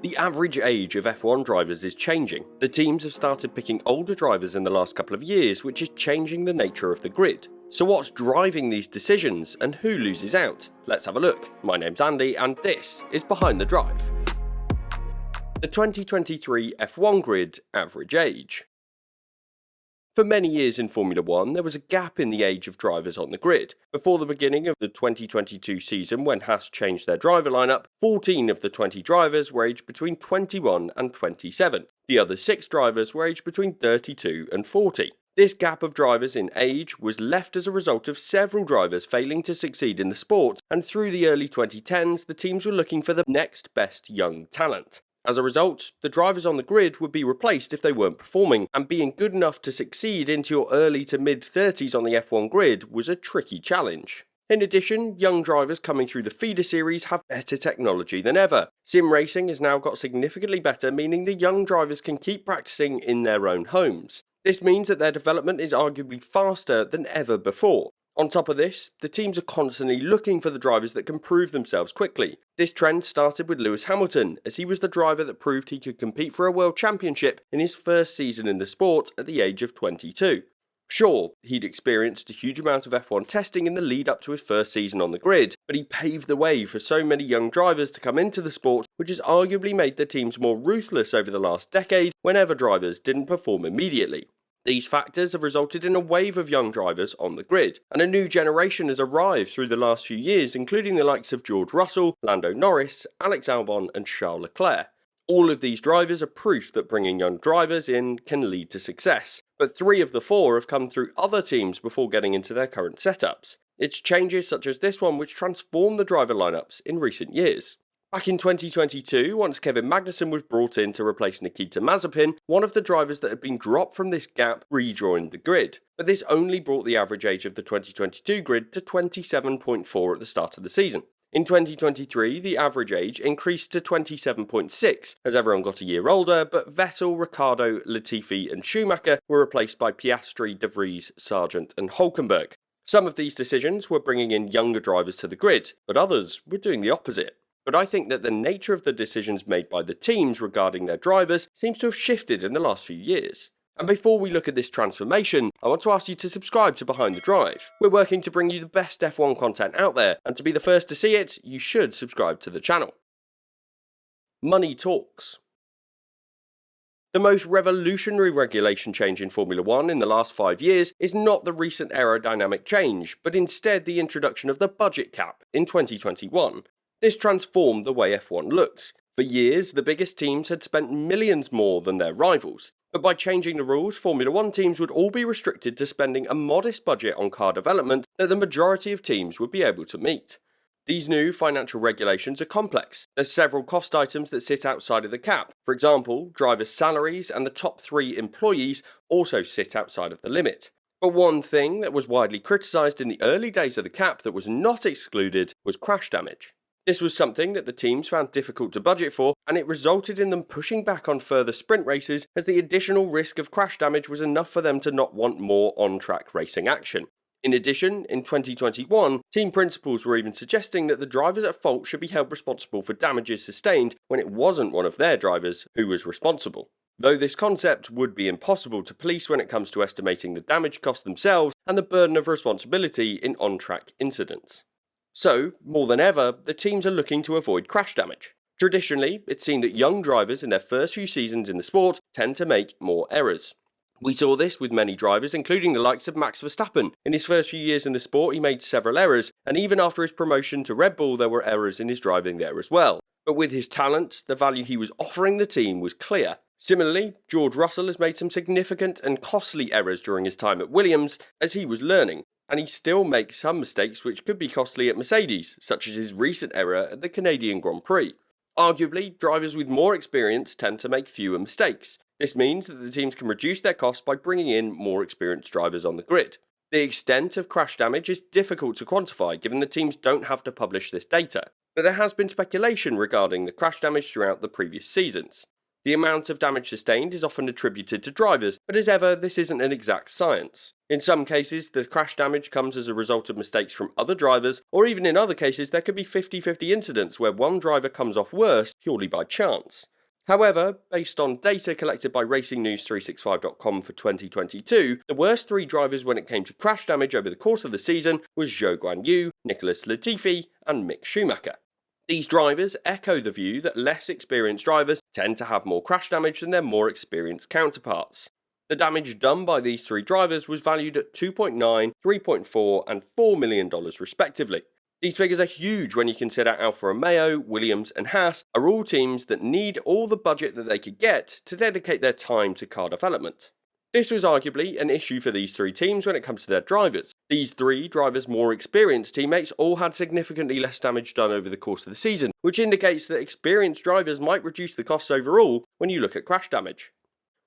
The average age of F1 drivers is changing. The teams have started picking older drivers in the last couple of years, which is changing the nature of the grid. So what's driving these decisions and who loses out? Let's have a look. My name's Andy and this is Behind the Drive. The 2023 F1 grid average age. For many years in Formula 1, there was a gap in the age of drivers on the grid. Before the beginning of the 2022 season, when Haas changed their driver lineup, 14 of the 20 drivers were aged between 21 and 27. The other 6 drivers were aged between 32 and 40. This gap of drivers in age was left as a result of several drivers failing to succeed in the sport, and through the early 2010s, the teams were looking for the next best young talent. As a result, the drivers on the grid would be replaced if they weren't performing, and being good enough to succeed into your early to mid-30s on the F1 grid was a tricky challenge. In addition, young drivers coming through the feeder series have better technology than ever. Sim racing has now got significantly better, meaning the young drivers can keep practicing in their own homes. This means that their development is arguably faster than ever before. On top of this, the teams are constantly looking for the drivers that can prove themselves quickly. This trend started with Lewis Hamilton, as he was the driver that proved he could compete for a world championship in his first season in the sport at the age of 22. Sure, he'd experienced a huge amount of F1 testing in the lead up to his first season on the grid, but he paved the way for so many young drivers to come into the sport, which has arguably made the teams more ruthless over the last decade whenever drivers didn't perform immediately. These factors have resulted in a wave of young drivers on the grid, and a new generation has arrived through the last few years, including the likes of George Russell, Lando Norris, Alex Albon and Charles Leclerc. All of these drivers are proof that bringing young drivers in can lead to success, but 3 of the 4 have come through other teams before getting into their current setups. It's changes such as this one which transformed the driver lineups in recent years. Back in 2022, once Kevin Magnussen was brought in to replace Nikita Mazepin, one of the drivers that had been dropped from this gap rejoined the grid. But this only brought the average age of the 2022 grid to 27.4 at the start of the season. In 2023, the average age increased to 27.6 as everyone got a year older, but Vettel, Ricciardo, Latifi and Schumacher were replaced by Piastri, De Vries, Sargent and Hulkenberg. Some of these decisions were bringing in younger drivers to the grid, but others were doing the opposite. But I think that the nature of the decisions made by the teams regarding their drivers seems to have shifted in the last few years. And before we look at this transformation, I want to ask you to subscribe to Behind the Drive. We're working to bring you the best F1 content out there, and to be the first to see it, you should subscribe to the channel. Money talks. The most revolutionary regulation change in Formula 1 in the last 5 years is not the recent aerodynamic change, but instead the introduction of the budget cap in 2021. This transformed the way F1 looks. For years, the biggest teams had spent millions more than their rivals. But by changing the rules, Formula 1 teams would all be restricted to spending a modest budget on car development that the majority of teams would be able to meet. These new financial regulations are complex. There's several cost items that sit outside of the cap. For example, drivers' salaries and the top 3 employees also sit outside of the limit. But one thing that was widely criticised in the early days of the cap that was not excluded was crash damage. This was something that the teams found difficult to budget for, and it resulted in them pushing back on further sprint races as the additional risk of crash damage was enough for them to not want more on-track racing action. In addition, in 2021, team principals were even suggesting that the drivers at fault should be held responsible for damages sustained when it wasn't one of their drivers who was responsible. Though this concept would be impossible to police when it comes to estimating the damage costs themselves and the burden of responsibility in on-track incidents. So, more than ever, the teams are looking to avoid crash damage. Traditionally, it's seen that young drivers in their first few seasons in the sport tend to make more errors. We saw this with many drivers, including the likes of Max Verstappen. In his first few years in the sport, he made several errors, and even after his promotion to Red Bull, there were errors in his driving there as well. But with his talent, the value he was offering the team was clear. Similarly, George Russell has made some significant and costly errors during his time at Williams as he was learning. And he still makes some mistakes which could be costly at Mercedes, such as his recent error at the Canadian Grand Prix. Arguably, drivers with more experience tend to make fewer mistakes. This means that the teams can reduce their costs by bringing in more experienced drivers on the grid. The extent of crash damage is difficult to quantify given the teams don't have to publish this data, but there has been speculation regarding the crash damage throughout the previous seasons. The amount of damage sustained is often attributed to drivers, but as ever, this isn't an exact science. In some cases, the crash damage comes as a result of mistakes from other drivers, or even in other cases, there could be 50-50 incidents where one driver comes off worse purely by chance. However, based on data collected by RacingNews365.com for 2022, the worst 3 drivers when it came to crash damage over the course of the season was Zhou Guanyu, Nicholas Latifi, and Mick Schumacher. These drivers echo the view that less experienced drivers tend to have more crash damage than their more experienced counterparts. The damage done by these 3 drivers was valued at $2.9, $3.4 and $4 million respectively. These figures are huge when you consider Alfa Romeo, Williams and Haas are all teams that need all the budget that they could get to dedicate their time to car development. This was arguably an issue for these 3 teams when it comes to their drivers. These 3 drivers' more experienced teammates all had significantly less damage done over the course of the season, which indicates that experienced drivers might reduce the costs overall when you look at crash damage.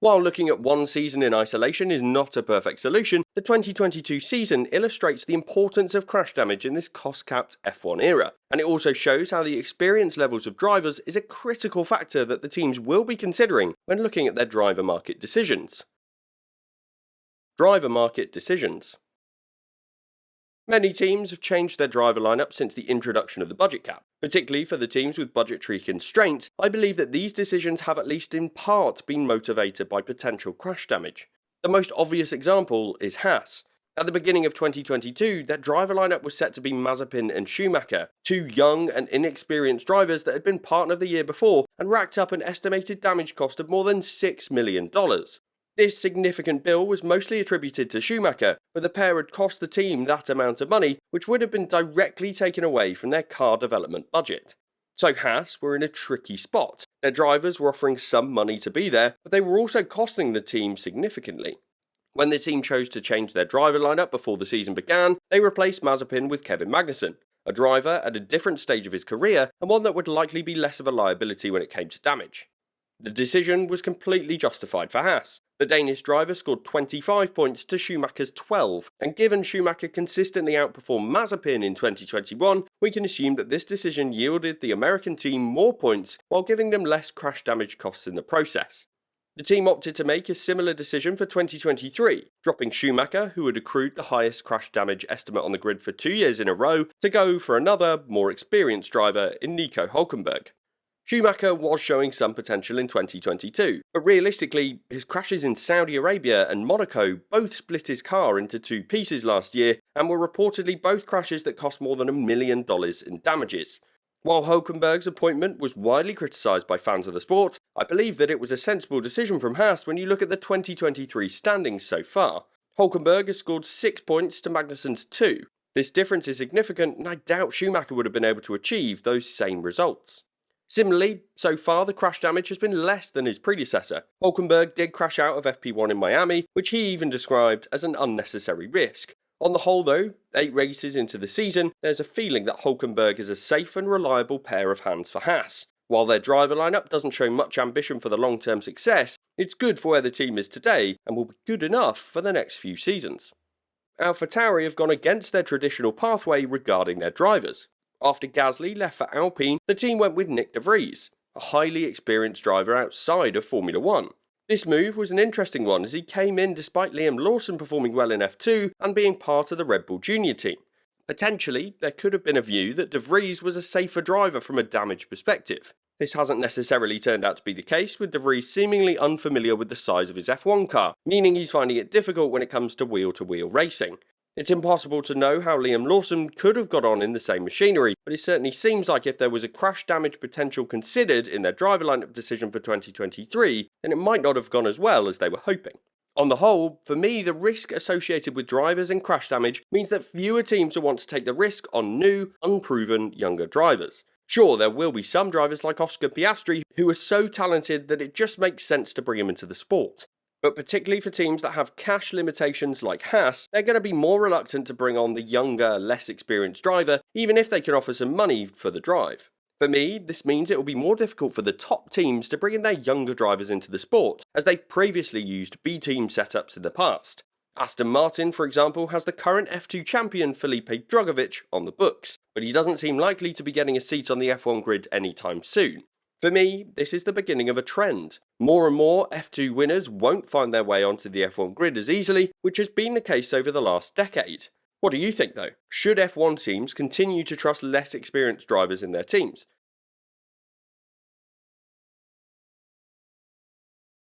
While looking at one season in isolation is not a perfect solution, the 2022 season illustrates the importance of crash damage in this cost-capped F1 era, and it also shows how the experience levels of drivers is a critical factor that the teams will be considering when looking at their driver market decisions. Driver market decisions. Many teams have changed their driver lineup since the introduction of the budget cap. Particularly for the teams with budgetary constraints, I believe that these decisions have at least in part been motivated by potential crash damage. The most obvious example is Haas. At the beginning of 2022, their driver lineup was set to be Mazepin and Schumacher, 2 young and inexperienced drivers that had been partner of the year before and racked up an estimated damage cost of more than $6 million. This significant bill was mostly attributed to Schumacher, but the pair had cost the team that amount of money, which would have been directly taken away from their car development budget. So Haas were in a tricky spot. Their drivers were offering some money to be there, but they were also costing the team significantly. When the team chose to change their driver lineup before the season began, they replaced Mazepin with Kevin Magnussen, a driver at a different stage of his career and one that would likely be less of a liability when it came to damage. The decision was completely justified for Haas. The Danish driver scored 25 points to Schumacher's 12, and given Schumacher consistently outperformed Mazepin in 2021, we can assume that this decision yielded the American team more points while giving them less crash damage costs in the process. The team opted to make a similar decision for 2023, dropping Schumacher, who had accrued the highest crash damage estimate on the grid for 2 years in a row, to go for another, more experienced driver in Nico Hülkenberg. Schumacher was showing some potential in 2022, but realistically, his crashes in Saudi Arabia and Monaco both split his car into 2 pieces last year and were reportedly both crashes that cost more than $1 million in damages. While Hülkenberg's appointment was widely criticised by fans of the sport, I believe that it was a sensible decision from Haas when you look at the 2023 standings so far. Hülkenberg has scored 6 points to Magnussen's 2. This difference is significant, and I doubt Schumacher would have been able to achieve those same results. Similarly, so far the crash damage has been less than his predecessor. Hülkenberg did crash out of FP1 in Miami, which he even described as an unnecessary risk. On the whole though, 8 races into the season, there's a feeling that Hülkenberg is a safe and reliable pair of hands for Haas. While their driver lineup doesn't show much ambition for the long-term success, it's good for where the team is today and will be good enough for the next few seasons. AlphaTauri have gone against their traditional pathway regarding their drivers. After Gasly left for Alpine, the team went with Nick de Vries, a highly experienced driver outside of Formula 1. This move was an interesting one as he came in despite Liam Lawson performing well in F2 and being part of the Red Bull Junior team. Potentially, there could have been a view that de Vries was a safer driver from a damage perspective. This hasn't necessarily turned out to be the case, with de Vries seemingly unfamiliar with the size of his F1 car, meaning he's finding it difficult when it comes to wheel-to-wheel racing. It's impossible to know how Liam Lawson could have got on in the same machinery, but it certainly seems like if there was a crash damage potential considered in their driver lineup decision for 2023, then it might not have gone as well as they were hoping. On the whole, for me, the risk associated with drivers and crash damage means that fewer teams will want to take the risk on new, unproven, younger drivers. Sure, there will be some drivers like Oscar Piastri who are so talented that it just makes sense to bring him into the sport. But particularly for teams that have cash limitations like Haas, they're going to be more reluctant to bring on the younger, less experienced driver, even if they can offer some money for the drive. For me, this means it will be more difficult for the top teams to bring in their younger drivers into the sport, as they've previously used B-team setups in the past. Aston Martin, for example, has the current F2 champion Felipe Drugovich on the books, but he doesn't seem likely to be getting a seat on the F1 grid anytime soon. For me, this is the beginning of a trend. More and more F2 winners won't find their way onto the F1 grid as easily, which has been the case over the last decade. What do you think though? Should F1 teams continue to trust less experienced drivers in their teams?